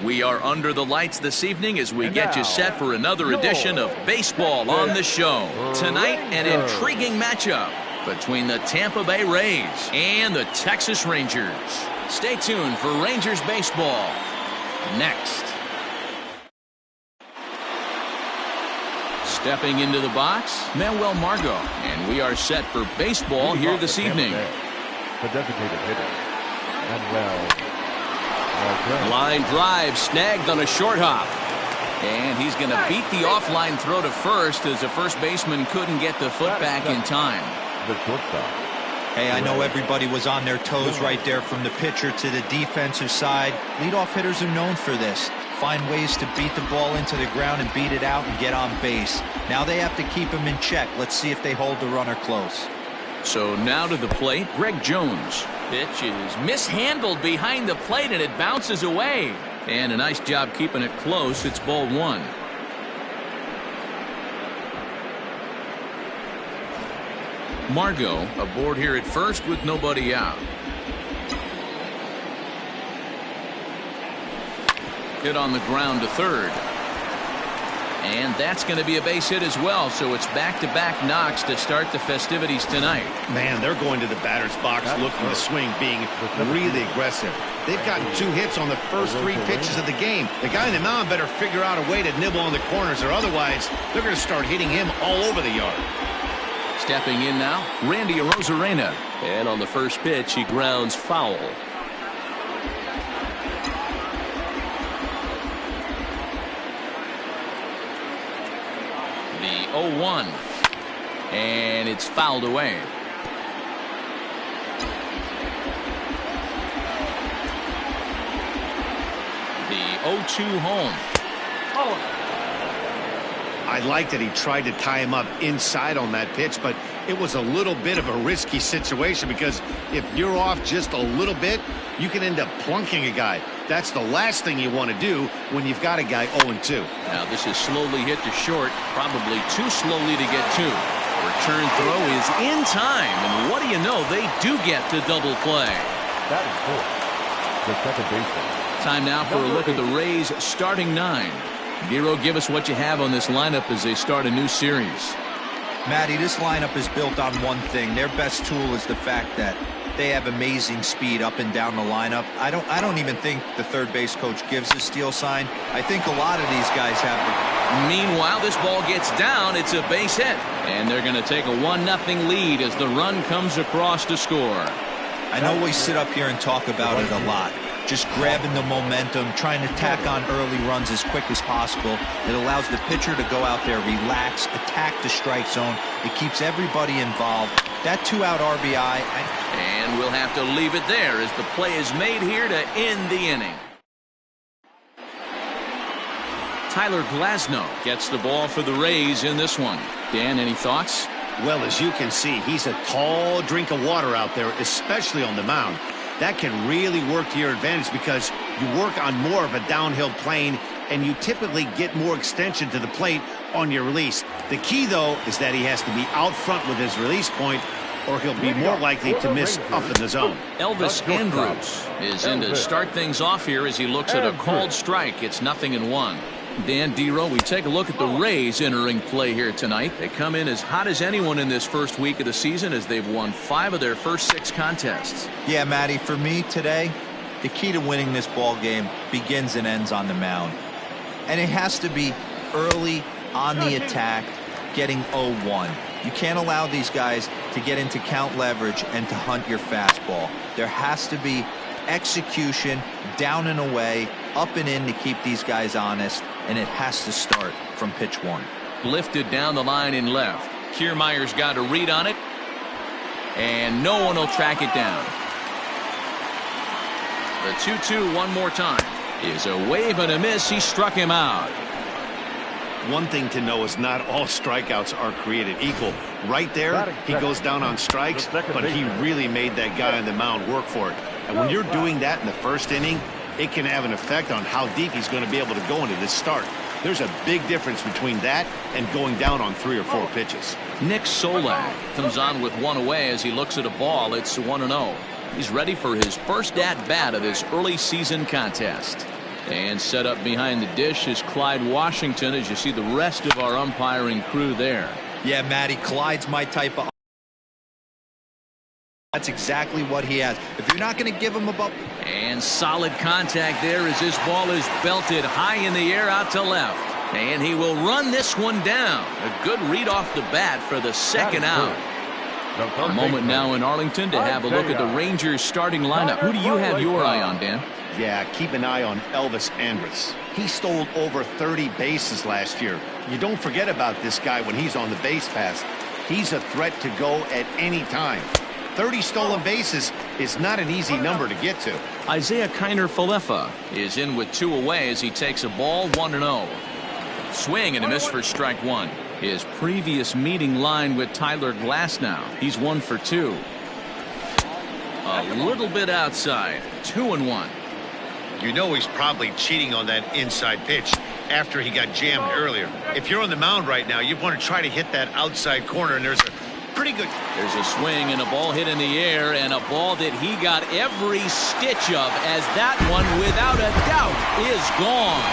We are under the lights this evening as we get you set for another edition of Baseball on the Show. Tonight, an intriguing matchup between the Tampa Bay Rays and the Texas Rangers. Stay tuned for Rangers baseball next. Stepping into the box, Manuel Margot, and we are set for baseball here this evening. The designated hitter, Manuel. Line drive snagged on a short hop. And he's going to beat the offline throw to first as the first baseman couldn't get the foot back in time. The shortstop. Hey, I know everybody was on their toes right there from the pitcher to the defensive side. Leadoff hitters are known for this. Find ways to beat the ball into the ground and beat it out and get on base. Now they have to keep him in check. Let's see if they hold the runner close. So now to the plate, Greg Jones. Pitch is mishandled behind the plate and it bounces away. And a nice job keeping it close. It's ball one. Margot aboard here at first with nobody out. Hit on the ground to third. And that's going to be a base hit as well, so it's back-to-back knocks to start the festivities tonight. Man, they're going to the batter's box looking to swing, being really aggressive. They've gotten 2 hits on the first 3 pitches of the game. The guy in the mound better figure out a way to nibble on the corners, or otherwise they're going to start hitting him all over the yard. Stepping in now, Randy Arozarena. And on the first pitch, he grounds foul. The 0-1. And it's fouled away. The 0-2 home. I liked that he tried to tie him up inside on that pitch, but it was a little bit of a risky situation because if you're off just a little bit, you can end up plunking a guy. That's the last thing you want to do when you've got a guy 0-2. Now this is slowly hit to short, probably too slowly to get to. Return throw is in time, and what do you know, they do get to double play. That is cool. The second baseman. Time now for a look at the Rays starting 9. Giro, give us what you have on this lineup as they start a new series. Matty, this lineup is built on one thing. Their best tool is the fact that they have amazing speed up and down the lineup. I don't even think the third base coach gives a steal sign. I think a lot of these guys have it. Meanwhile, this ball gets down. It's a base hit. And they're going to take a 1-0 lead as the run comes across to score. I know we sit up here and talk about it a lot. Just grabbing the momentum, trying to tack on early runs as quick as possible. It allows the pitcher to go out there, relax, attack the strike zone. It keeps everybody involved. That 2-out RBI. And we'll have to leave it there as the play is made here to end the inning. Tyler Glasnow gets the ball for the Rays in this one. Dan, any thoughts? Well, as you can see, he's a tall drink of water out there, especially on the mound. That can really work to your advantage because you work on more of a downhill plane and you typically get more extension to the plate on your release. The key, though, is that he has to be out front with his release point or he'll be more likely to miss up in the zone. Elvis Andrus is in to start things off here as he looks at a called strike. It's 0-1. Dan Dero, we take a look at the Rays entering play here tonight. They come in as hot as anyone in this first week of the season as they've won 5 of their first 6 contests. Yeah, Matty, for me today, the key to winning this ball game begins and ends on the mound. And it has to be early on the attack, getting 0-1. You can't allow these guys to get into count leverage and to hunt your fastball. There has to be execution, down and away, up and in to keep these guys honest, and it has to start from pitch 1. Lifted down the line in left. Kiermaier's got a read on it, and no one will track it down. The 2-2 one more time is a wave and a miss. He struck him out. One thing to know is not all strikeouts are created equal. Right there, he goes down on strikes, but he really made that guy on the mound work for it. And when you're doing that in the first inning, it can have an effect on how deep he's going to be able to go into this start. There's a big difference between that and going down on 3 or 4 pitches. Nick Solak comes on with 1 away as he looks at a ball. It's 1-0. He's ready for his first at-bat of this early season contest. And set up behind the dish is Clyde Washington, as you see the rest of our umpiring crew there. Yeah, Matty, Clyde's my type of... That's exactly what he has. If you're not going to give him a bump... And solid contact there as this ball is belted high in the air out to left. And he will run this one down. A good read off the bat for the second out. A moment now in Arlington to have a look at the Rangers starting lineup. Who do you have your eye on, Dan? Yeah, keep an eye on Elvis Andrus. He stole over 30 bases last year. You don't forget about this guy when he's on the base pass. He's a threat to go at any time. 30 stolen bases is not an easy number to get to. Isaiah Kiner-Falefa is in with 2 away as he takes a ball 1-0. Swing and a miss for strike 1. His previous meeting line with Tyler Glasnow. He's 1 for 2. A little bit outside. 2-1. You know he's probably cheating on that inside pitch after he got jammed earlier. If you're on the mound right now, you want to try to hit that outside corner, and there's a pretty good... There's a swing and a ball hit in the air, and a ball that he got every stitch of, as that one, without a doubt, is gone.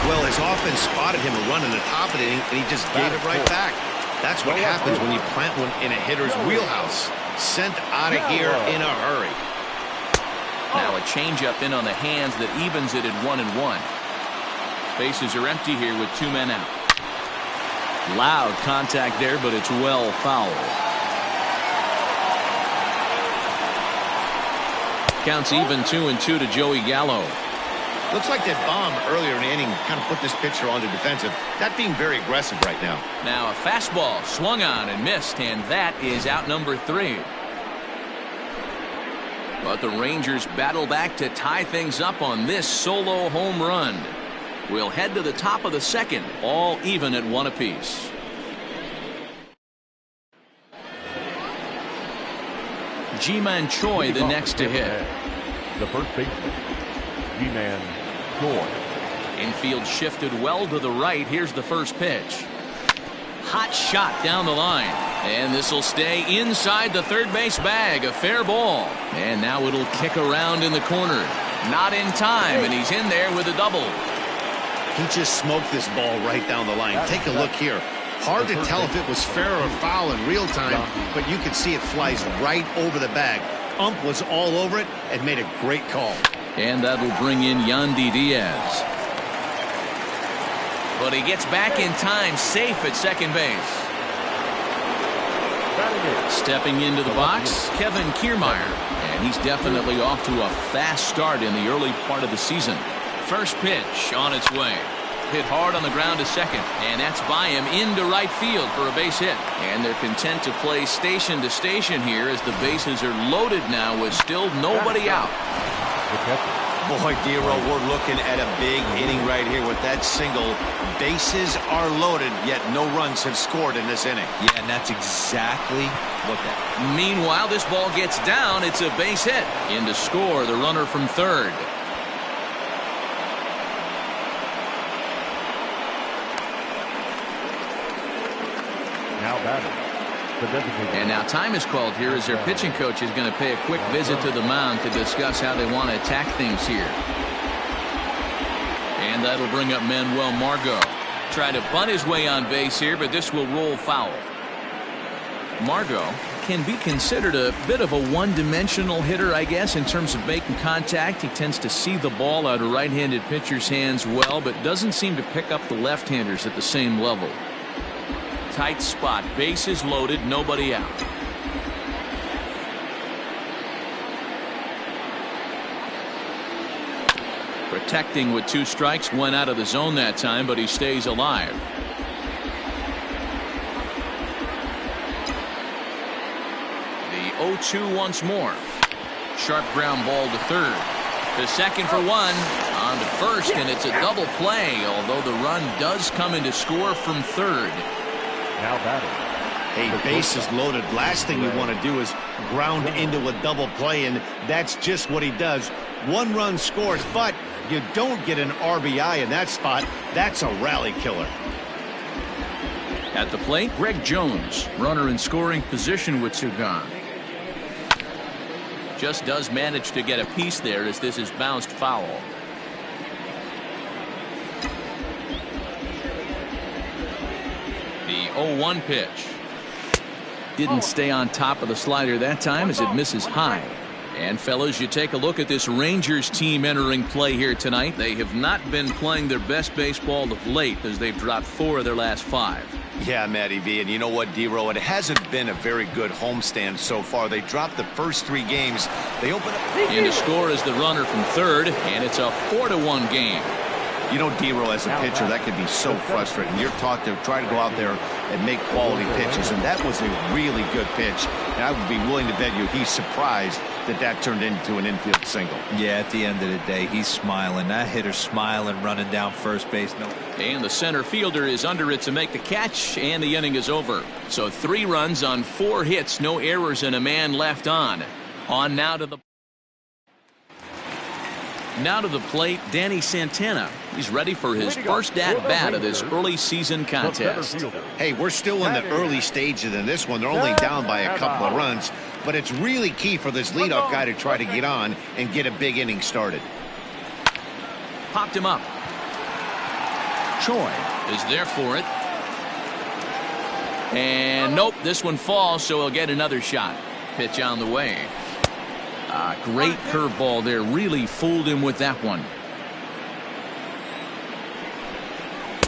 Well, his offense spotted him a run in the top of the inning, and he just gave it right back. That's what happens when you plant one in a hitter's wheelhouse. Sent out of here in a hurry. Now a changeup in on the hands that evens it at 1-1. Bases are empty here with 2 men out. Loud contact there, but it's well foul. Counts even 2-2 to Joey Gallo. Looks like that bomb earlier in the inning kind of put this pitcher on the defensive. Not being very aggressive right now. Now a fastball swung on and missed, and that is out number 3. But the Rangers battle back to tie things up on this solo home run. We'll head to the top of the second, all even at 1 apiece. Ji-Man Choi the next to hit. The first baseman, Ji-Man Choi. Infield shifted well to the right. Here's the first pitch. Hot shot down the line. And this will stay inside the third base bag. A fair ball. And now it'll kick around in the corner. Not in time, and he's in there with a double. He just smoked this ball right down the line. Take a look here. Hard to tell if it was fair or foul in real time, but you can see it flies right over the bag. Ump was all over it and made a great call. And that'll bring in Yandy Diaz. But he gets back in time, safe at second base. Stepping into the box, Kevin Kiermaier. And he's definitely off to a fast start in the early part of the season. First pitch on its way. Hit hard on the ground to second, and that's by him into right field for a base hit. And they're content to play station to station here as the bases are loaded now with still nobody out. Boy, Dero, we're looking at a big inning right here with that single. Bases are loaded, yet no runs have scored in this inning. Yeah, and that's exactly what that... Meanwhile, this ball gets down. It's a base hit. In to score, the runner from third. Now batting, the designated. And now time is called here as their pitching coach is going to pay a quick visit to the mound to discuss how they want to attack things here. And that'll bring up Manuel Margot. Try to bunt his way on base here, but this will roll foul. Margot can be considered a bit of a one-dimensional hitter, I guess, in terms of making contact. He tends to see the ball out of right-handed pitchers' hands well, but doesn't seem to pick up the left-handers at the same level. Tight spot, bases loaded, nobody out. Protecting with 2 strikes, went out of the zone that time, but he stays alive. The 0-2 once more. Sharp ground ball to third. The second for 1. On to first, and it's a double play, although the run does come in to score from third. Now batting. Hey, bases loaded. Last thing you want to do is ground into a double play, and that's just what he does. 1 run scores, but you don't get an RBI in that spot. That's a rally killer. At the plate, Greg Jones, runner in scoring position with 2 gone. Just does manage to get a piece there as this is bounced foul. The 0-1 pitch. Didn't stay on top of the slider that time as it misses high. And fellas, you take a look at this Rangers team entering play here tonight. They have not been playing their best baseball of late as they've dropped 4 of their last 5. Yeah, Matty V, and you know what, D-Row, it hasn't been a very good homestand so far. They dropped the first 3 games. They open up. And to score is the runner from third, and it's a 4-1 game. You know, D-Row, as a pitcher, that can be so frustrating. You're taught to try to go out there and make quality pitches, and that was a really good pitch. And I would be willing to bet you he's surprised that turned into an infield single. Yeah, at the end of the day, he's smiling. That hitter's smiling, running down first base. No. And the center fielder is under it to make the catch, and the inning is over. So 3 runs on 4 hits, no errors, and a man left on. On now to the plate, Danny Santana. He's ready for his first at-bat of this early season contest. Hey, we're still in the early stages in this one. They're only down by a couple of runs, but it's really key for this leadoff guy to try to get on and get a big inning started. Popped him up. Choi is there for it. And nope, this one falls, so he'll get another shot. Pitch on the way. Great curveball there. Really fooled him with that one.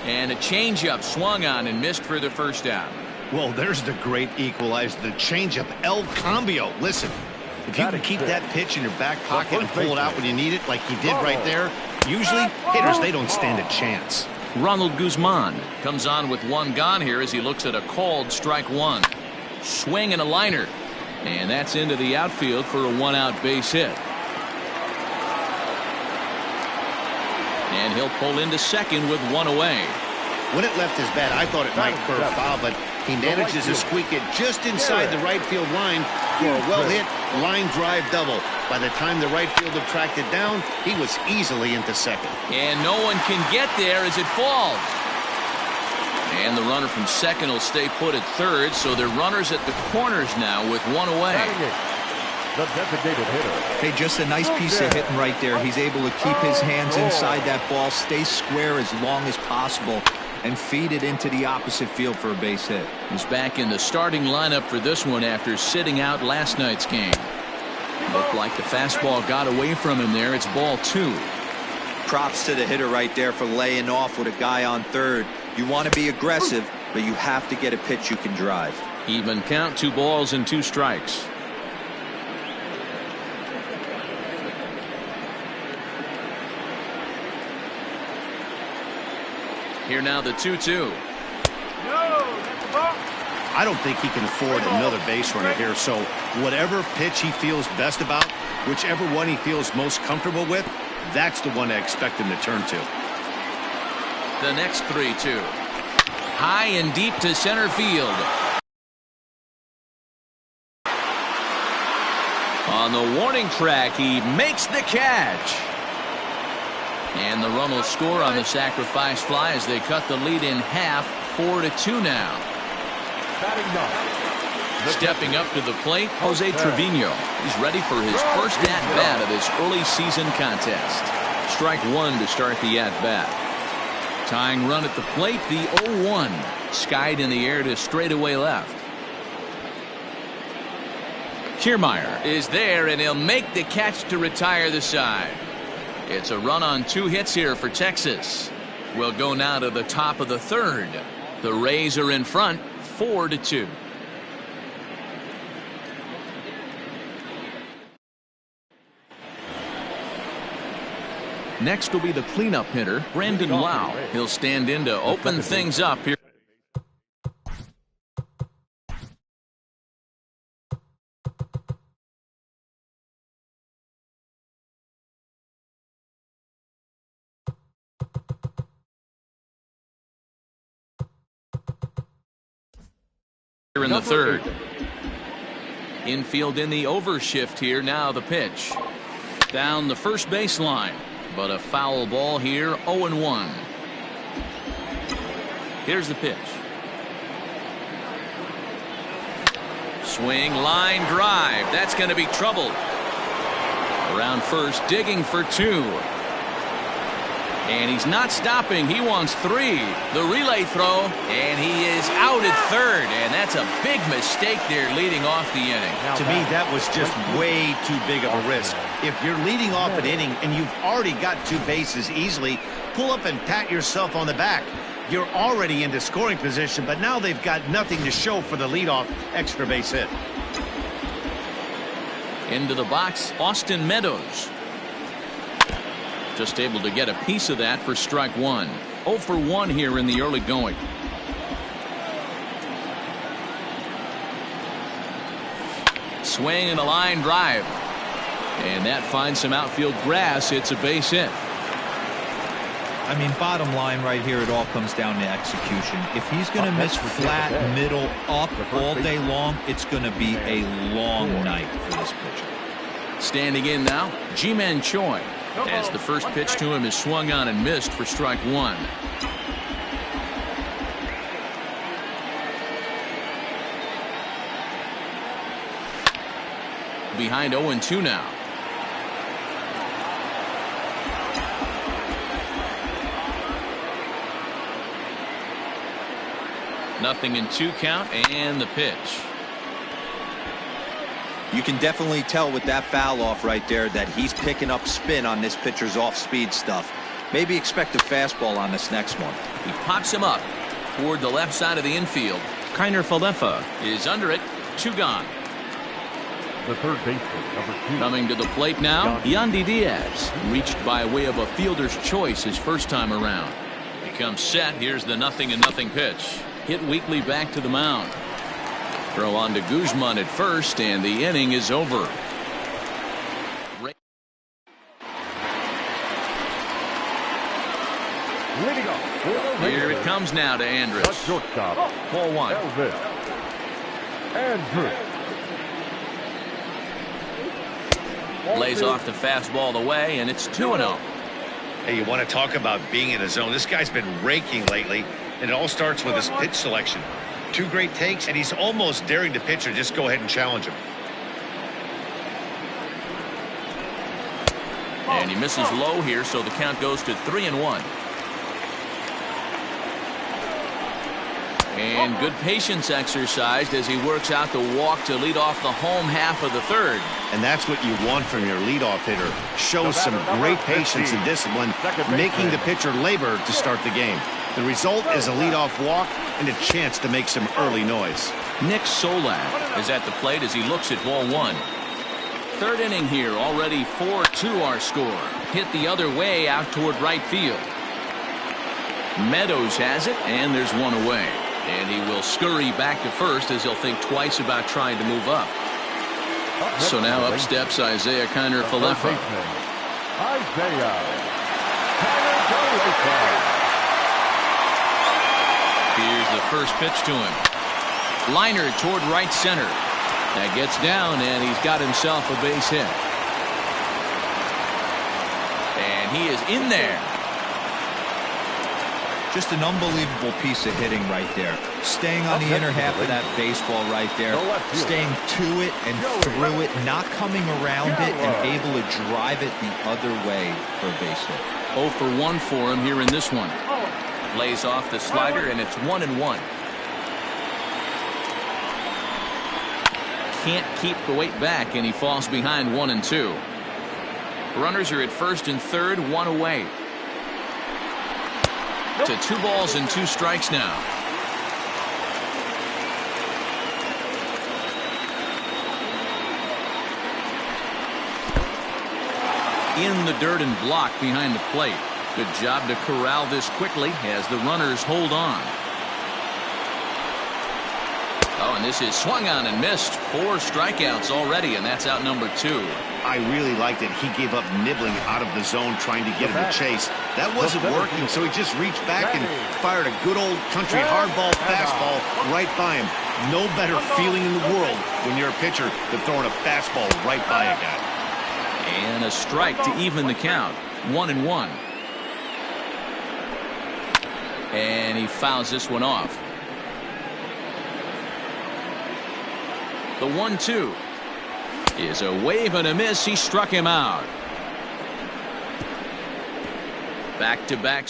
And a changeup swung on and missed for the first out. Well, there's the great equalizer, the changeup, El Cambio. Listen, if you can keep that pitch in your back pocket and pull it out when you need it, like he did right there, usually hitters, they don't stand a chance. Ronald Guzman comes on with 1 gone here as he looks at a called strike 1. Swing and a liner. And that's into the outfield for a 1-out base hit. And he'll pull into second with 1 away. When it left his bat, I thought it might curve foul, but he manages to squeak it just inside the right field line for a well-hit line drive double. By the time the right fielder tracked it down, he was easily into second. And no one can get there as it falls. And the runner from second will stay put at third, so they're runners at the corners now with 1 away. The designated hitter. Hey, just a nice piece of hitting right there. He's able to keep his hands inside that ball, stay square as long as possible, and feed it into the opposite field for a base hit. He's back in the starting lineup for this one after sitting out last night's game. Looked like the fastball got away from him there. It's ball 2. Props to the hitter right there for laying off with a guy on third. You want to be aggressive, but you have to get a pitch you can drive. Even count, 2 balls and 2 strikes. Here now the 2-2. I don't think he can afford another base runner here, so whatever pitch he feels best about, whichever one he feels most comfortable with, that's the one I expect him to turn to. The next 3-2. High and deep to center field. On the warning track, he makes the catch. And the run will score on the sacrifice fly as they cut the lead in half, 4-2 now. Stepping up to the plate, Jose Trevino. He's ready for his first at-bat of this early season contest. Strike 1 to start the at-bat. Tying run at the plate, the 0-1. Skied in the air to straightaway left. Kiermaier is there, and he'll make the catch to retire the side. It's a run on 2 hits here for Texas. We'll go now to the top of the third. The Rays are in front, 4-2. Next will be the cleanup hitter, Brandon Lau. He'll stand in to open things up here. In the third. Infield in the overshift here. Now the pitch. Down the first baseline. But a foul ball here, 0-1. Here's the pitch. Swing, line drive. That's going to be trouble. Around first, digging for 2. And he's not stopping. He wants 3. The relay throw, and he is out at third. And that's a big mistake there leading off the inning. To me, that was just way too big of a risk. If you're leading off an inning and you've already got 2 bases easily, pull up and pat yourself on the back. You're already into scoring position, but now they've got nothing to show for the leadoff extra base hit. Into the box, Austin Meadows. Just able to get a piece of that for strike 1. 0 for 1 here in the early going. Swing and a line drive. And that finds some outfield grass. It's a base hit. I mean, bottom line right here, it all comes down to execution. If he's going to miss flat, middle, up all day long, it's going to be a long night for this pitcher. Standing in now, Ji-Man Choi. As the first pitch to him is swung on and missed for strike 1. Behind 0-2 now. Nothing in 2 count, and the pitch. You can definitely tell with that foul off right there that he's picking up spin on this pitcher's off-speed stuff. Maybe expect a fastball on this next one. He pops him up toward the left side of the infield. Kiner Falefa is under it. 2 gone. The third baseman, number 2. Coming to the plate now, Yandy Diaz. Reached by way of a fielder's choice his first time around. He comes set. Here's the 0-0 pitch. Hit weakly back to the mound. Throw on to Guzman at first, and the inning is over. Here it comes now to Andrus. Shortstop. Ball 1. Andrus. Lays off the fastball away, and it's 2-0. Hey, you want to talk about being in a zone? This guy's been raking lately, and it all starts with his pitch selection. 2 great takes, and he's almost daring the pitcher just go ahead and challenge him. And he misses low here, so the count goes to 3-1. And good patience exercised as he works out the walk to lead off the home half of the third. And that's what you want from your leadoff hitter. Shows some great patience and discipline, making the pitcher labor to start the game. The result is a leadoff walk and a chance to make some early noise. Nick Solak is at the plate as he looks at ball 1. Third inning here, already 4-2 our score. Hit the other way out toward right field. Meadows has it, and there's 1 away. And he will scurry back to first as he'll think twice about trying to move up. So now up steps Isaiah Kiner Falefa. Here's the first pitch to him. Liner toward right center. That gets down, and he's got himself a base hit. And he is in there. Just an unbelievable piece of hitting right there. Staying on the inner half of that baseball right there. Staying to it and through it, not coming around it, and able to drive it the other way for a base hit. 0 for 1 for him here in this one. Lays off the slider, and it's 1-1. Can't keep the weight back, and he falls behind 1-2. Runners are at first and third, 1 away. To 2 balls and 2 strikes now. In the dirt and blocked behind the plate. Good job to corral this quickly as the runners hold on. Oh, and this is swung on and missed. 4 strikeouts already, and that's out number 2. I really liked it. He gave up nibbling out of the zone trying to get him to chase. That wasn't working, so he just reached back and fired a good old country hardball fastball right by him. No better feeling in the world when you're a pitcher than throwing a fastball right by a guy. And a strike to even the count. 1-1. And he fouls this one off. The 1-2 is a wave and a miss. He struck him out. Back-to-back.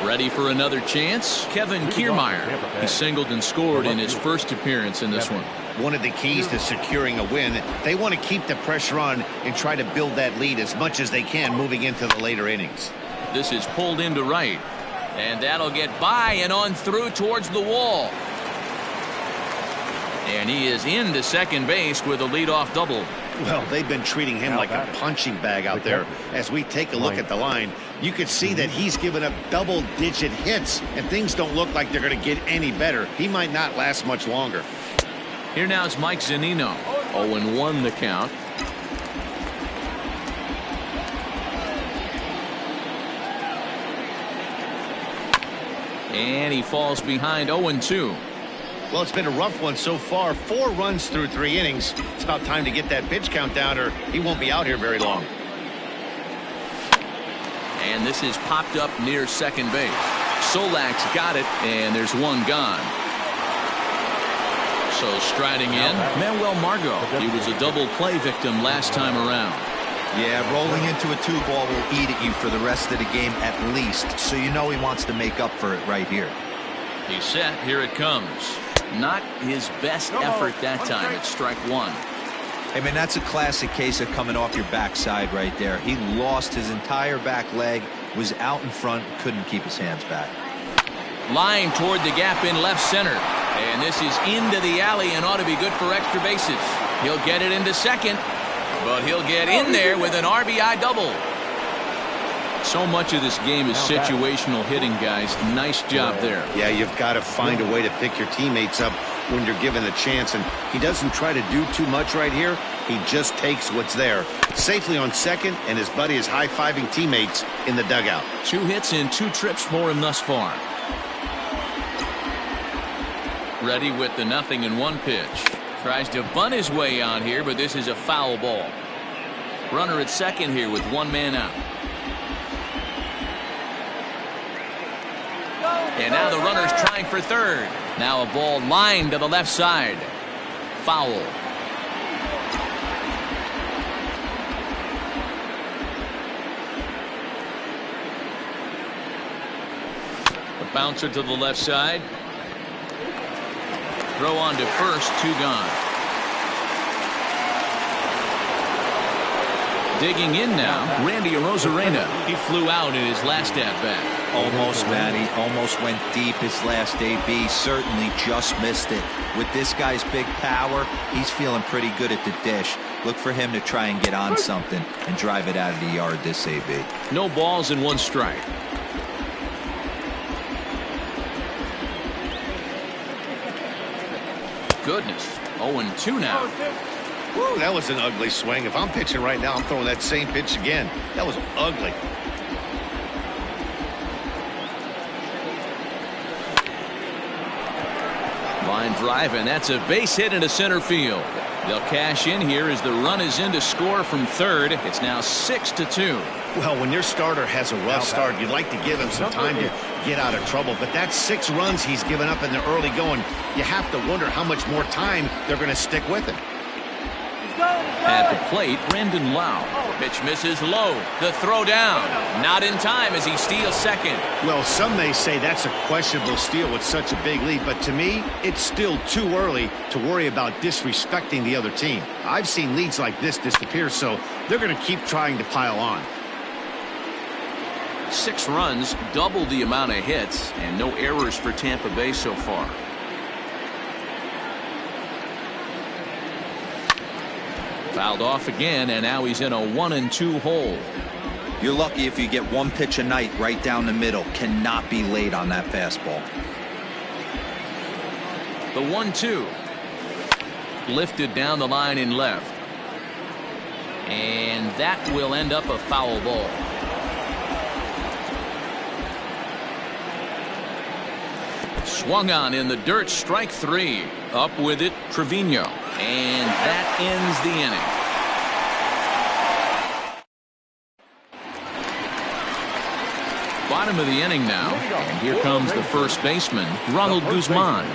Ready for another chance? Kevin Kiermaier. He singled and scored in his first appearance in this one. One of the keys to securing a win, they want to keep the pressure on and try to build that lead as much as they can moving into the later innings. This is pulled into right. And that'll get by and on through towards the wall. And he is into second base with a leadoff double. Well, they've been treating him like a punching bag out there. As we take a look at the line, you can see that he's given up double-digit hits, and things don't look like they're going to get any better. He might not last much longer. Here now is Mike Zunino. 0-1 the count. And he falls behind 0-2. Well, it's been a rough one so far. 4 runs through 3 innings. It's about time to get that pitch count down or he won't be out here very long. And this is popped up near second base. Solak's got it, and there's one gone. So striding in, Manuel Margot. He was a double play victim last time around. Yeah, rolling into a 2-ball will eat at you for the rest of the game at least. So you know he wants to make up for it right here. He's set. Here it comes. Not his best effort that time. It's strike one. I mean, that's a classic case of coming off your backside right there. He lost his entire back leg, was out in front, couldn't keep his hands back. Line toward the gap in left center. And this is into the alley and ought to be good for extra bases. He'll get it into second, but he'll get in there with an RBI double. So much of this game is situational hitting, guys. Nice job there. Yeah, you've got to find a way to pick your teammates up when you're given the chance, and he doesn't try to do too much right here. He just takes what's there. Safely on second, and his buddy is high-fiving teammates in the dugout. 2 hits and 2 trips for him thus far. Ready with the 0-1 pitch. Tries to bunt his way on here, but this is a foul ball. Runner at second here with 1 man out. And now the runner's trying for third. Now a ball lined to the left side. Foul. A bouncer to the left side. Throw on to first, 2 gone. Digging in now, Randy Arozarena. He flew out in his last at-bat. Almost, Matty. Almost went deep his last AB. Certainly just missed it. With this guy's big power, he's feeling pretty good at the dish. Look for him to try and get on something and drive it out of the yard this AB. No balls and 1 strike. Goodness. 0-2 now. Woo, that was an ugly swing. If I'm pitching right now, I'm throwing that same pitch again. That was ugly. Line drive, and that's a base hit into center field. They'll cash in here as the run is in to score from third. It's now 6-2. Well, when your starter has a rough start, you'd like to give him some time to get out of trouble. But that's 6 runs he's given up in the early going. You have to wonder how much more time they're going to stick with him. At the plate, Brandon Lau. Pitch misses low. The throw down. Not in time as he steals second. Well, some may say that's a questionable steal with such a big lead, but to me, it's still too early to worry about disrespecting the other team. I've seen leads like this disappear, so they're going to keep trying to pile on. 6 runs, double the amount of hits, and no errors for Tampa Bay so far. Fouled off again, and now he's in a 1-2 hole. You're lucky if you get 1 pitch a night right down the middle. Cannot be late on that fastball. The 1-2. Lifted down the line in left. And that will end up a foul ball. Swung on in the dirt, strike 3. Up with it, Trevino. And that ends the inning. Bottom of the inning now. And here comes the first baseman, Ronald Guzman.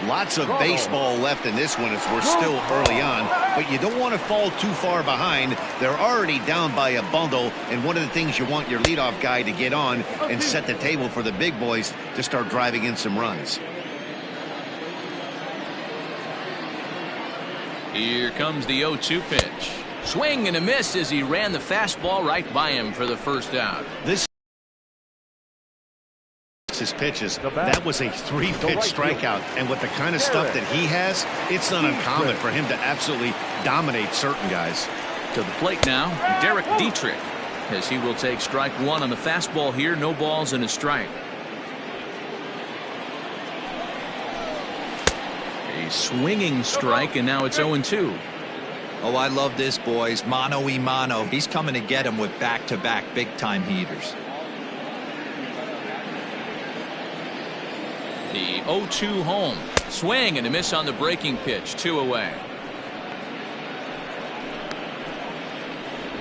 Lots of baseball left in this one as we're still early on, but you don't want to fall too far behind. They're already down by a bundle, and one of the things you want your leadoff guy to get on and set the table for the big boys to start driving in some runs. Here comes the 0-2 pitch. Swing and a miss as he ran the fastball right by him for the first out. This his pitches. That was a 3-pitch strikeout, and with the kind of stuff that he has, it's not uncommon for him to absolutely dominate certain guys. To the plate now, Derek Dietrich, as he will take strike one on the fastball here. No balls and a strike. A swinging strike, and now it's 0-2. Oh, I love this, boys. Mano-y-mano. He's coming to get him with back-to-back big-time heaters. The 0-2 home. Swing and a miss on the breaking pitch. 2 away.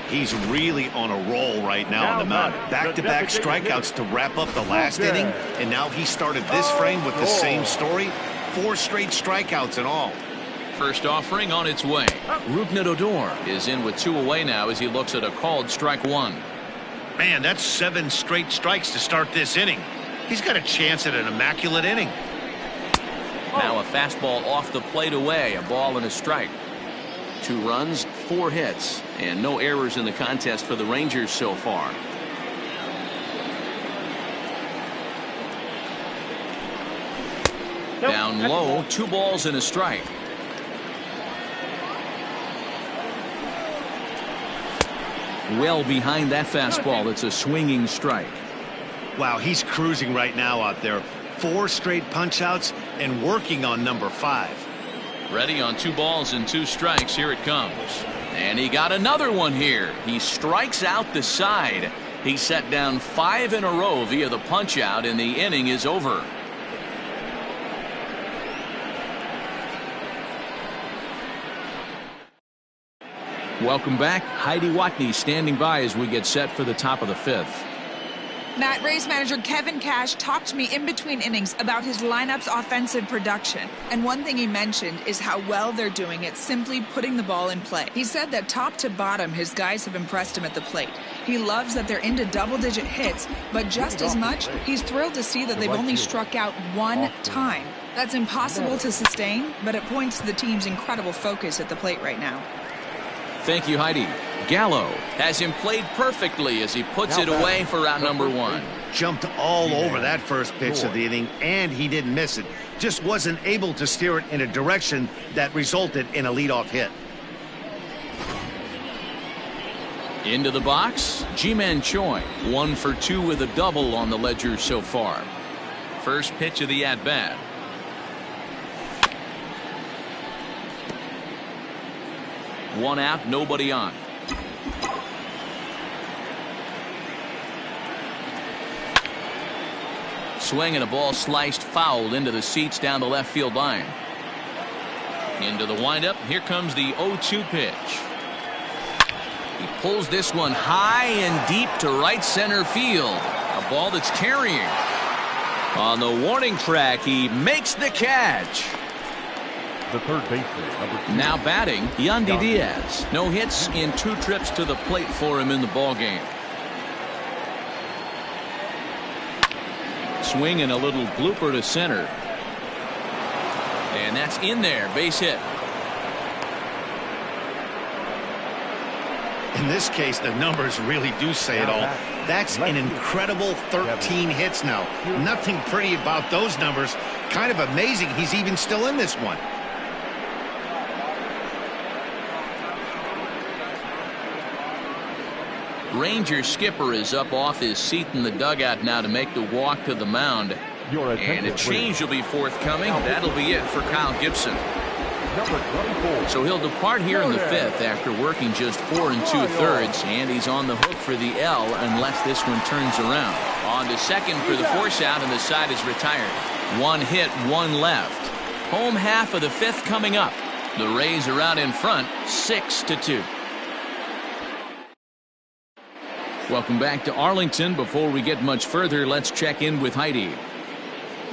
He's really on a roll right now on the mound. Back-to-back strikeouts to wrap up the last inning, and now he started this frame with the same story. 4 straight strikeouts in all. First offering on its way. Rougned Odor is in with 2 away now as he looks at a called strike one. Man, that's 7 straight strikes to start this inning. He's got a chance at an immaculate inning. Now a fastball off the plate away. A ball and a strike. 2 runs, 4 hits, and no errors in the contest for the Rangers so far. Down low, 2 balls and a strike. Well behind that fastball. It's a swinging strike. Wow, he's cruising right now out there. 4 straight punch-outs and working on number 5. Ready on 2 balls and 2 strikes. Here it comes. And he got another one here. He strikes out the side. He set down 5 in a row via the punch-out, and the inning is over. Welcome back. Heidi Watney standing by as we get set for the top of the 5th. Matt, Rays manager Kevin Cash talked to me in between innings about his lineup's offensive production. And one thing he mentioned is how well they're doing at simply putting the ball in play. He said that top to bottom, his guys have impressed him at the plate. He loves that they're into double-digit hits, but just as much, he's thrilled to see that they've only struck out 1 time. That's impossible to sustain, but it points to the team's incredible focus at the plate right now. Thank you, Heidi. Gallo has him played perfectly as he puts it away for out number 1. Jumped all over that first pitch of the inning, and he didn't miss it. Just wasn't able to steer it in a direction that resulted in a leadoff hit. Into the box, Ji-Man Choi. 1 for 2 with a double on the ledger so far. First pitch of the at-bat. One out, nobody on. Swing and a ball sliced foul into the seats down the left field line. Into the windup. Here comes the 0-2 pitch. He pulls this one high and deep to right center field. A ball that's carrying. On the warning track, he makes the catch. The third baseman, number 2. Now batting, Yandy Diaz. No hits in 2 trips to the plate for him in the ballgame. Swing and a little blooper to center. And that's in there. Base hit. In this case, the numbers really do say it all. That's an incredible 13 hits now. Nothing pretty about those numbers. Kind of amazing he's even still in this one. Ranger skipper is up off his seat in the dugout now to make the walk to the mound. And a change will be forthcoming. That'll be it for Kyle Gibson. So he'll depart here in the 5th after working just 4 2/3, and he's on the hook for the L unless this one turns around. On to second for the force out, and the side is retired. 1 hit, 1 left. Home half of the 5th coming up. The Rays are out in front, 6-2. Welcome back to Arlington. Before we get much further, let's check in with Heidi.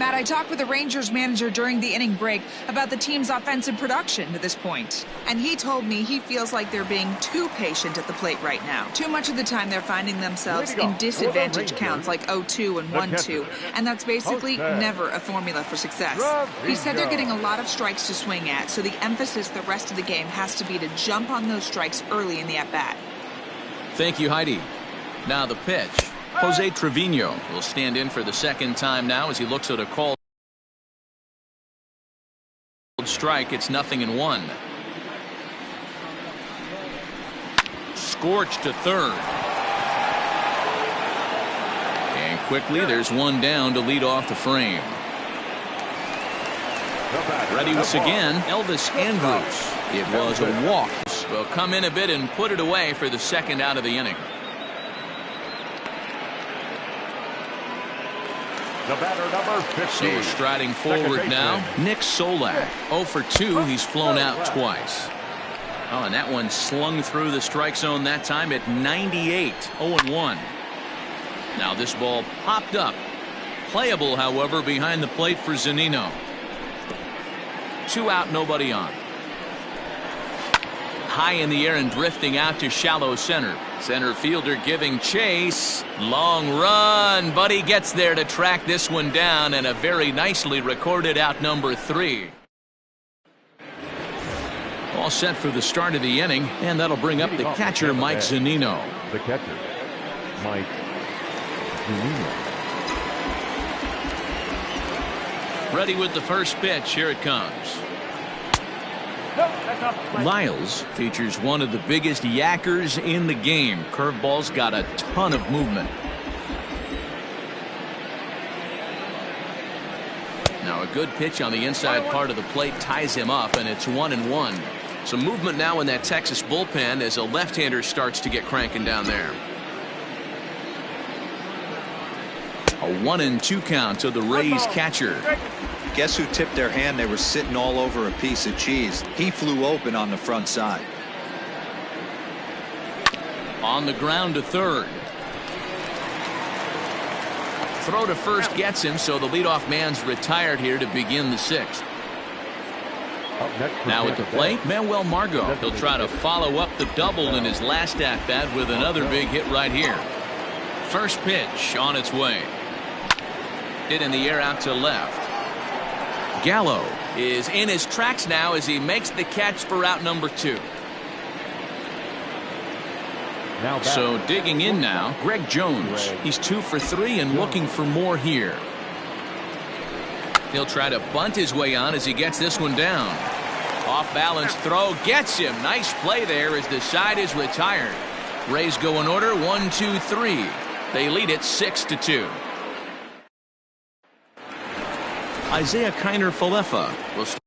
Matt, I talked with the Rangers manager during the inning break about the team's offensive production to this point. And he told me he feels like they're being too patient at the plate right now. Too much of the time they're finding themselves in disadvantage counts like 0-2 and 1-2. And that's basically never a formula for success. He said they're getting a lot of strikes to swing at, so the emphasis the rest of the game has to be to jump on those strikes early in the at-bat. Thank you, Heidi. Now the pitch. Jose Trevino will stand in for the second time now as he looks at a called strike. It's 0-1. Scorched to third. And quickly there's one down to lead off the frame. Ready once again, Elvis Andrus. It was a walk. Will come in a bit and put it away for the second out of the inning. The batter, number 15. So striding forward now, Nick Solak. 0 for 2. He's flown out twice. Oh, and that one slung through the strike zone that time at 98. 0-1. Now this ball popped up. Playable, however, behind the plate for Zunino. 2 out, nobody on. High in the air and drifting out to shallow center. Center fielder giving chase. Long run, but he gets there to track this one down, and a very nicely recorded out number 3. All set for the start of the inning, and that'll bring up the catcher, Mike Zunino. The catcher, Mike Zunino. Ready with the first pitch. Here it comes. Lyles features one of the biggest yackers in the game. Curveball's got a ton of movement. Now a good pitch on the inside part of the plate ties him up, and it's 1-1. Some movement now in that Texas bullpen as a left-hander starts to get cranking down there. A 1-2 count to the Rays catcher. Guess who tipped their hand? They were sitting all over a piece of cheese. He flew open on the front side. On the ground to third. Throw to first gets him, so the leadoff man's retired here to begin the 6th. Now at the plate, Manuel Margot. He'll try to follow up the double in his last at-bat with another big hit right here. First pitch on its way. Hit in the air out to left. Gallo is in his tracks now as he makes the catch for out number 2. So digging in now, Greg Jones. He's 2 for 3 and looking for more here. He'll try to bunt his way on as he gets this one down. Off balance throw gets him. Nice play there as the side is retired. Rays go in order 1-2-3. They lead it 6-2. Isaiah Kiner-Falefa will stand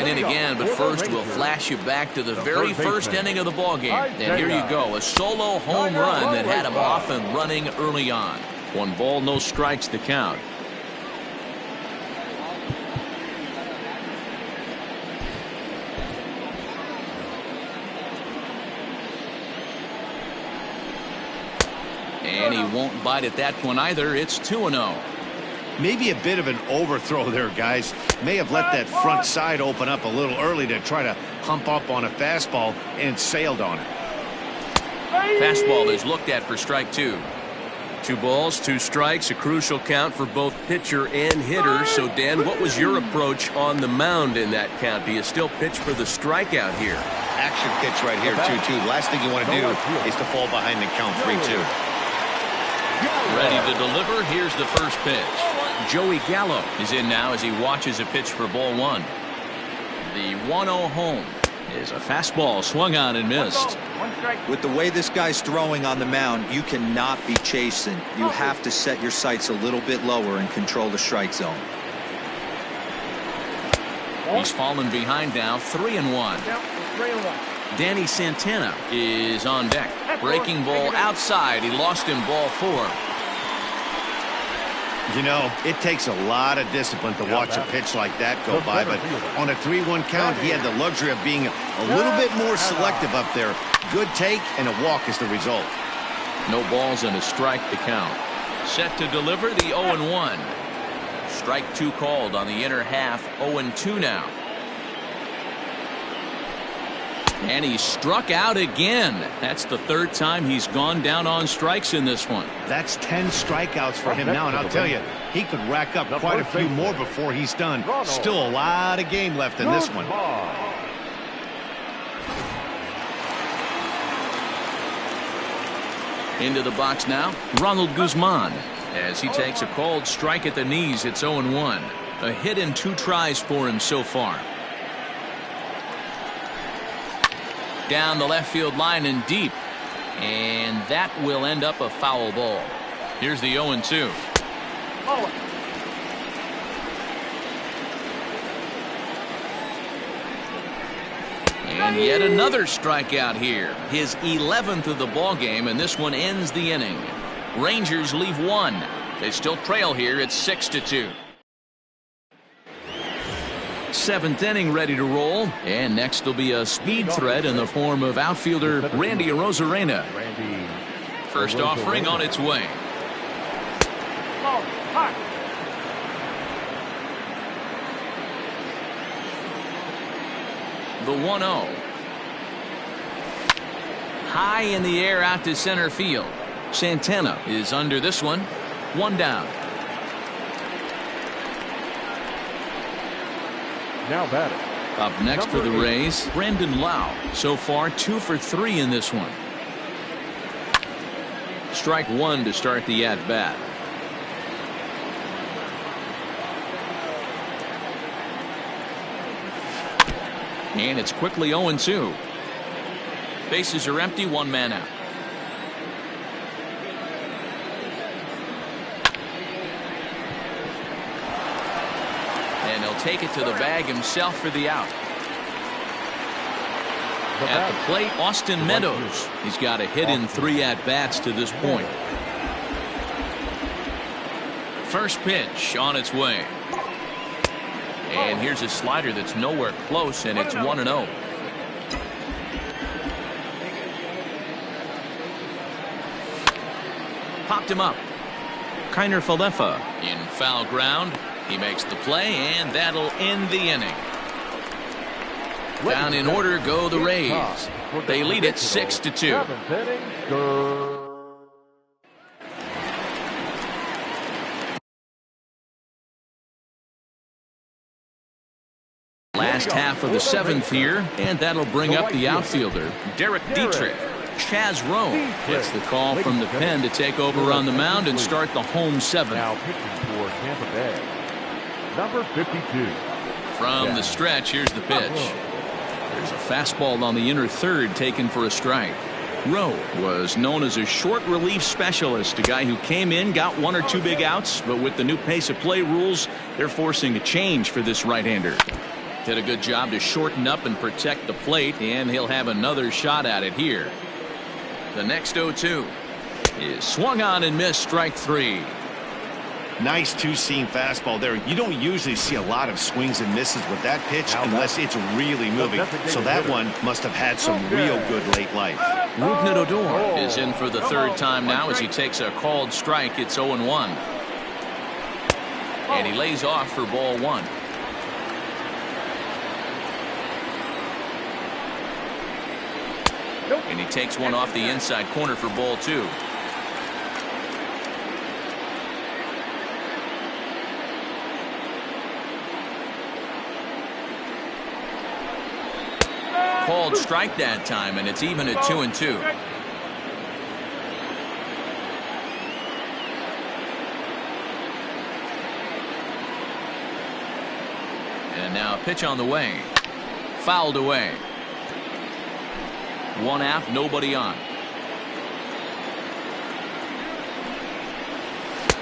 in again, but first we'll flash you back to the very first inning of the ballgame. And here you go, a solo home run that had him off and running early on. 1 ball, no strikes to count. And he won't bite at that one either. It's 2-0. Maybe a bit of an overthrow there, guys. May have let that front side open up a little early to try to hump up on a fastball and sailed on it. Fastball is looked at for strike 2. 2 balls, 2 strikes, a crucial count for both pitcher and hitter. So, Dan, what was your approach on the mound in that count? Do you still pitch for the strikeout here? Action pitch right here, 2-2. Last thing you want to do is to fall behind the count 3-2. Ready to deliver. Here's the first pitch. Joey Gallo is in now as he watches a pitch for ball 1. The 1-0 home is a fastball swung on and missed. With the way this guy's throwing on the mound, you cannot be chasing. You have to set your sights a little bit lower and control the strike zone. He's fallen behind now, 3-1. Danny Santana is on deck. Breaking ball outside. He lost him ball 4. You know, it takes a lot of discipline to watch a pitch like that go by, but on a 3-1 count, he had the luxury of being a little bit more selective up there. Good take, and a walk is the result. No balls and a strike to count. Set to deliver the 0-1. Strike 2 called on the inner half. 0-2 now. And he struck out again. That's the 3rd time he's gone down on strikes in this one. That's 10 strikeouts for him now, and I'll tell you, he could rack up quite a few more before he's done. Still a lot of game left in this one. Into the box now, Ronald Guzman. As he takes a called strike at the knees, it's 0-1. A hit in 2 tries for him so far. Down the left field line and deep. And that will end up a foul ball. Here's the 0-2. And yet another strikeout here. His 11th of the ball game, and this one ends the inning. Rangers leave 1. They still trail here at 6-2. 7th inning ready to roll, and next will be a speed threat in the form of outfielder Randy Arozarena. First offering on its way. The 1-0. High in the air out to center field. Santana is under this one. 1 down. Now batting. Up next for the Rays, Brandon Lau. So far 2 for 3 in this one. Strike 1 to start the at-bat. And it's quickly 0-2. Bases are empty, 1 man out. And he'll take it to the bag himself for the out. At the plate, Austin Meadows. He's got a hit in 3 at-bats to this point. First pitch on its way. And here's a slider that's nowhere close, and it's 1-0. Popped him up. Kiner Falefa in foul ground. He makes the play, and that'll end the inning. Down in order go the Rays. They lead it 6-2. Last half of the 7th here, and that'll bring up the outfielder, Derek Dietrich. Chaz Rowe gets the call from the pen to take over on the mound and start the home 7th. Now pitching for Tampa Bay, number 52. From the stretch, here's the pitch. There's a fastball on the inner third taken for a strike. Rowe was known as a short relief specialist, a guy who came in, got 1 or 2 big outs, but with the new pace of play rules, they're forcing a change for this right-hander. Did a good job to shorten up and protect the plate, and he'll have another shot at it here. The next 0-2 is swung on and missed, strike 3. Nice 2-seam fastball there. You don't usually see a lot of swings and misses with that pitch unless it's really moving. So that one must have had some real good late life. Rougned Odor is in for the 3rd time now as he takes a called strike. It's 0-1. And he lays off for ball 1. And he takes one off the inside corner for ball 2. Called strike that time, and it's even at 2-2. And now a pitch on the way. Fouled away. 1 out, nobody on.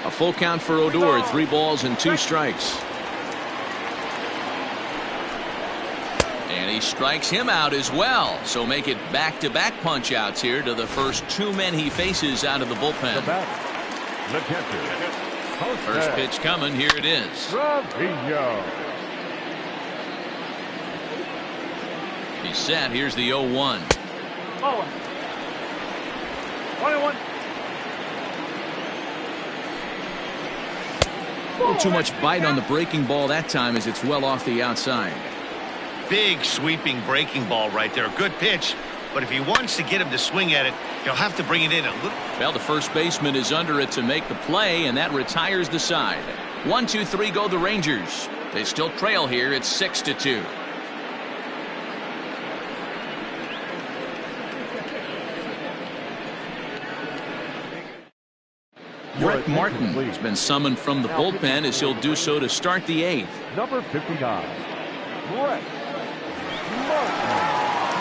A full count for Odor, 3 balls and 2 strikes. And he strikes him out as well. So make it back-to-back punch-outs here to the first 2 men he faces out of the bullpen. The batter, the catcher, First pitch coming. Here it is. He's set. Here's the 0-1. 1-1. A little too much bite on the breaking ball that time as it's well off the outside. Big sweeping breaking ball right there. Good pitch. But if he wants to get him to swing at it, he'll have to bring it in a little. Well, the first baseman is under it to make the play, and that retires the side. 1, 2, 3 go the Rangers. They still trail here. It's 6-2. Brett Martin has been summoned from the bullpen as he'll do so to start the 8th. Number 59, Brett Martin.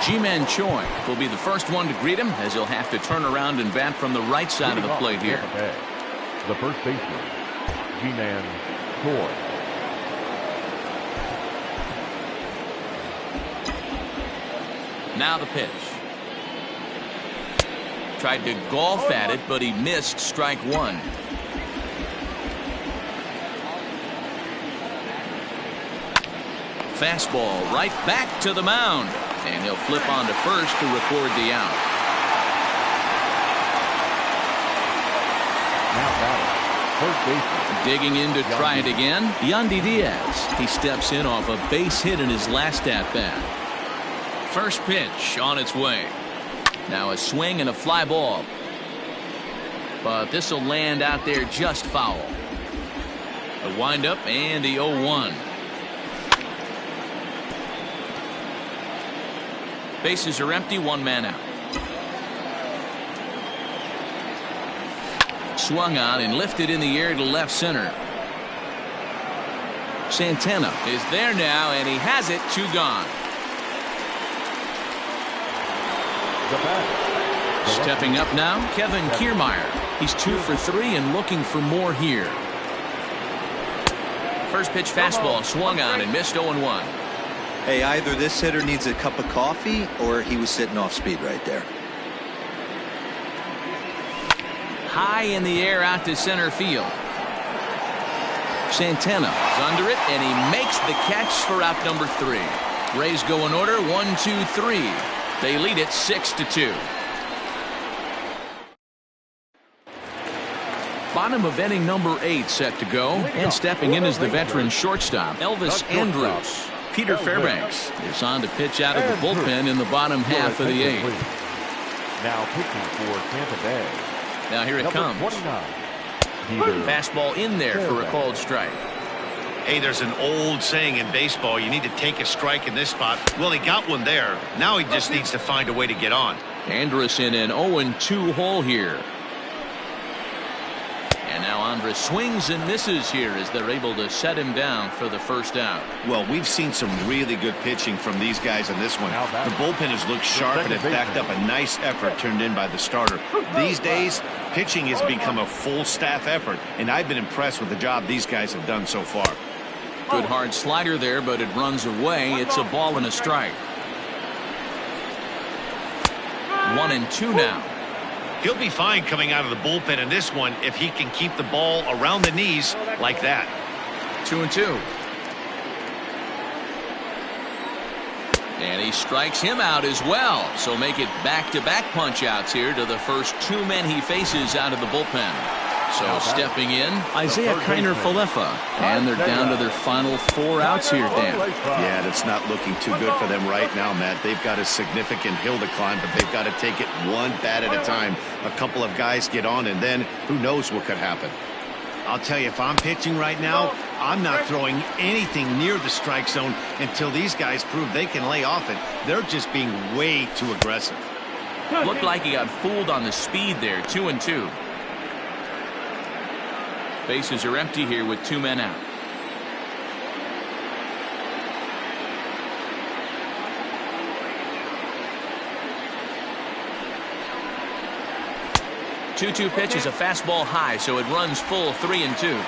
Ji-Man Choi will be the first one to greet him as he'll have to turn around and bat from the right side of the plate here. The first baseman, Ji-Man Choi. Now the pitch. Tried to golf at it, but he missed strike 1. Fastball right back to the mound. And he'll flip on to first to record the out. Now batting, first baseman. Digging in to try it again. Yandy Diaz. He steps in off a base hit in his last at-bat. First pitch on its way. Now a swing and a fly ball. But this will land out there just foul. A windup and the 0-1. Bases are empty, 1 man out. Swung on and lifted in the air to left center. Santana is there now, and he has it. 2 gone. Stepping up now, Kevin Kiermaier. He's 2 for 3 and looking for more here. First pitch fastball swung on and missed 0-1. Hey, either this hitter needs a cup of coffee or he was sitting off speed right there. High in the air out to center field. Santana is under it, and he makes the catch for out number 3. Rays go in order, 1, 2, 3. They lead it 6-2. Bottom of inning number 8 set to go, and stepping in is the veteran shortstop Elvis Andrus. Peter Fairbanks is on to pitch out of the bullpen in the bottom half of the 8th. Now pitching for Tampa Bay. Now here it comes. 29. Fastball in there for a called strike. Hey, there's an old saying in baseball, you need to take a strike in this spot. Well, he got one there. Now he just needs to find a way to get on. Andrus in an 0-2 hole here. And now Andrus swings and misses here as they're able to set him down for the first out. Well, we've seen some really good pitching from these guys in this one. The bullpen has looked sharp and it backed up a nice effort turned in by the starter. These days, pitching has become a full staff effort, and I've been impressed with the job these guys have done so far. Good hard slider there, but it runs away. It's a ball and a strike. 1-2 now. He'll be fine coming out of the bullpen in this one if he can keep the ball around the knees like that. 2-2. And he strikes him out as well. So make it back-to-back punch-outs here to the first 2 men he faces out of the bullpen. So stepping in, Isaiah Kiner-Falefa. And they're down to their final 4 outs here, Dan. Yeah, that's not looking too good for them right now, Matt. They've got a significant hill to climb, but they've got to take it one bat at a time. A couple of guys get on, and then who knows what could happen. I'll tell you, if I'm pitching right now, I'm not throwing anything near the strike zone until these guys prove they can lay off it. They're just being way too aggressive. Looked like he got fooled on the speed there. 2-2. Bases are empty here with 2 men out. Two-two pitch is a fastball high, so it runs full 3-2.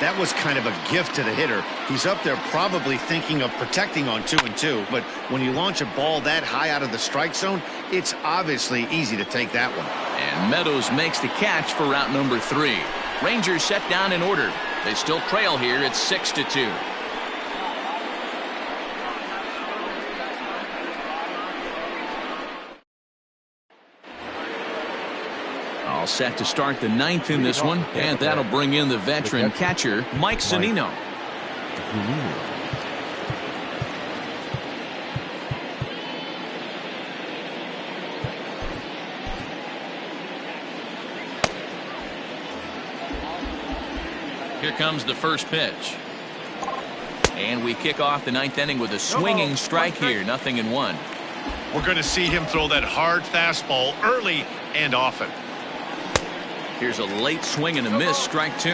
That was kind of a gift to the hitter. He's up there probably thinking of protecting on 2-2, but when you launch a ball that high out of the strike zone, it's obviously easy to take that one. And Meadows makes the catch for route number 3. Rangers set down in order. They still trail here. It's 6-2. All set to start the 9th in this one, and that'll bring in the veteran catcher, Mike Zunino. Here comes the first pitch. And we kick off the 9th inning with a swinging strike here, 0-1. We're going to see him throw that hard fastball early and often. Here's a late swing and a miss, strike 2.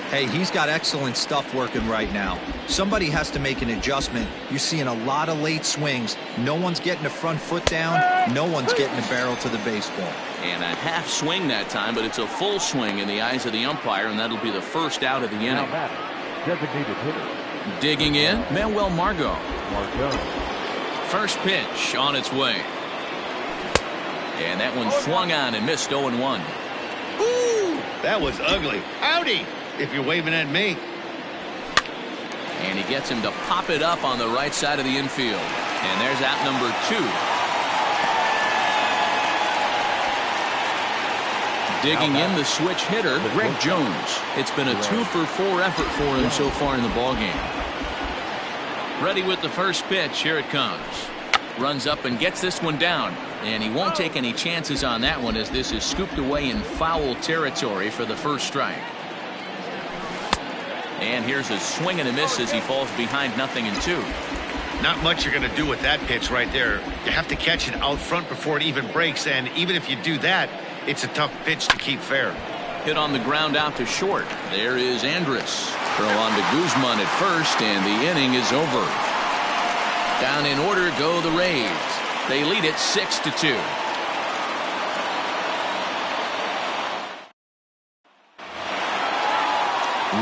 Hey, he's got excellent stuff working right now. Somebody has to make an adjustment. You're seeing a lot of late swings. No one's getting the front foot down. No one's getting the barrel to the baseball. And a half swing that time, but it's a full swing in the eyes of the umpire, and that'll be the first out of the inning. Designated hitter. Digging in, Manuel Margot. First pitch on its way. And that one swung on and missed 0-1. Ooh, that was ugly. Howdy, if you're waving at me. And he gets him to pop it up on the right side of the infield. And there's out number 2. Digging in, the switch hitter, Greg Jones. It's been a 2-for-4 effort for him so far in the ballgame. Ready with the first pitch. Here it comes. Runs up and gets this one down. And he won't take any chances on that one, as this is scooped away in foul territory for the first strike. And here's a swing and a miss as he falls behind 0-2. Not much you're going to do with that pitch right there. You have to catch it out front before it even breaks, and even if you do that, it's a tough pitch to keep fair. Hit on the ground out to short. There is Andrus. Throw on to Guzman at first, and the inning is over. Down in order go the Rays. They lead it 6-2.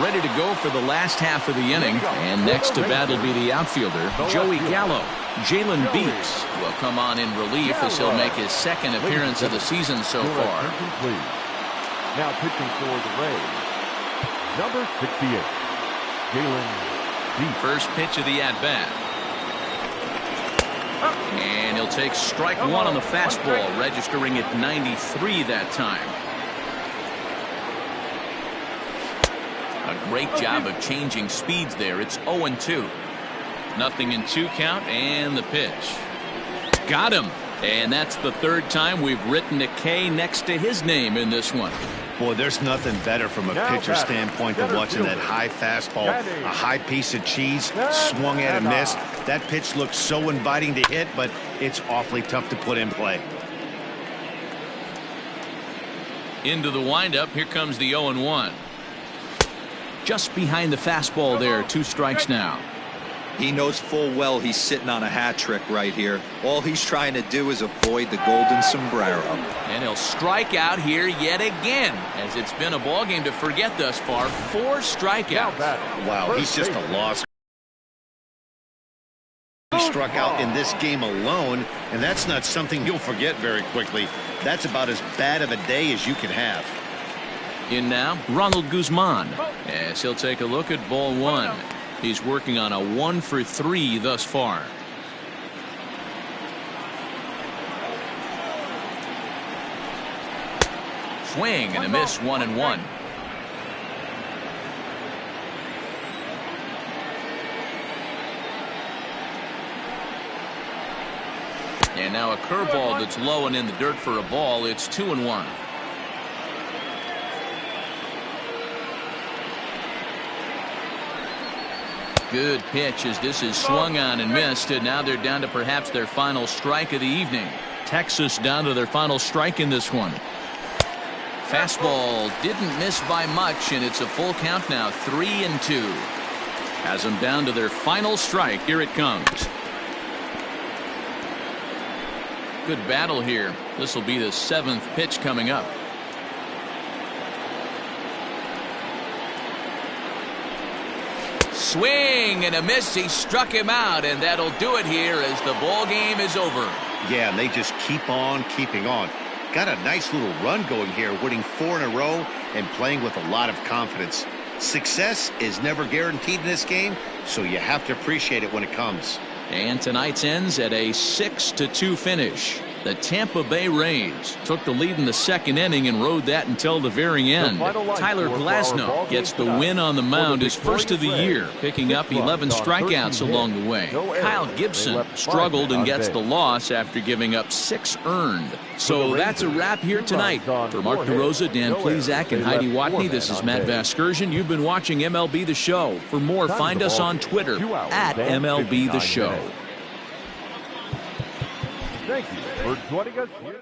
Ready to go for the last half of the inning, and next to bat will be the outfielder, Joey Gallo. Jalen Beeks will come on in relief as he'll make his second appearance of the season so far. Now pitching for the Rays, number 68, Jalen Beeks. First pitch of the at-bat. And he'll take strike 1 on the fastball, registering at 93 that time. A great job of changing speeds there. It's 0-2. 0-2 count, and the pitch. Got him. And that's the 3rd time we've written a K next to his name in this one. Boy, there's nothing better from a pitcher standpoint than watching that high fastball, a high piece of cheese, swung at and missed. That pitch looks so inviting to hit, but it's awfully tough to put in play. Into the windup, here comes the 0-1. Just behind the fastball there, 2 strikes now. He knows full well he's sitting on a hat trick right here. All he's trying to do is avoid the golden sombrero. And he'll strike out here yet again, as it's been a ball game to forget thus far. 4 strikeouts. Wow, he's just a loss. He struck out in this game alone, and that's not something you'll forget very quickly. That's about as bad of a day as you can have. In now, Ronald Guzman, as he'll take a look at ball 1. He's working on a 1-for-3 thus far. Swing and a miss, 1-1. And now a curveball that's low and in the dirt for a ball. It's 2-1. Good pitch as this is swung on and missed, and now they're down to perhaps their final strike of the evening. Texas down to their final strike in this one. Fastball didn't miss by much, and it's a full count now, 3-2. Has them down to their final strike. Here it comes. Good battle here. This will be the 7th pitch coming up. Swing and a miss. He struck him out, and that'll do it here as the ball game is over. Yeah, and they just keep on keeping on. got a nice little run going here, winning 4 in a row and playing with a lot of confidence. Success is never guaranteed in this game, so you have to appreciate it when it comes. And tonight's ends at a 6-2 finish. The Tampa Bay Rays took the lead in the second inning and rode that until the very end. Tyler Glasnow gets the win on the mound, his first of the year, picking up 11 strikeouts along the way. Kyle Gibson struggled and gets the loss after giving up 6 earned. So that's a wrap here tonight. For Mark DeRosa, Dan Plezak, and Heidi Watney, this is Matt Vasgersian. You've been watching MLB The Show. For more, find us on Twitter at MLB The Show. Thank you for joining us here.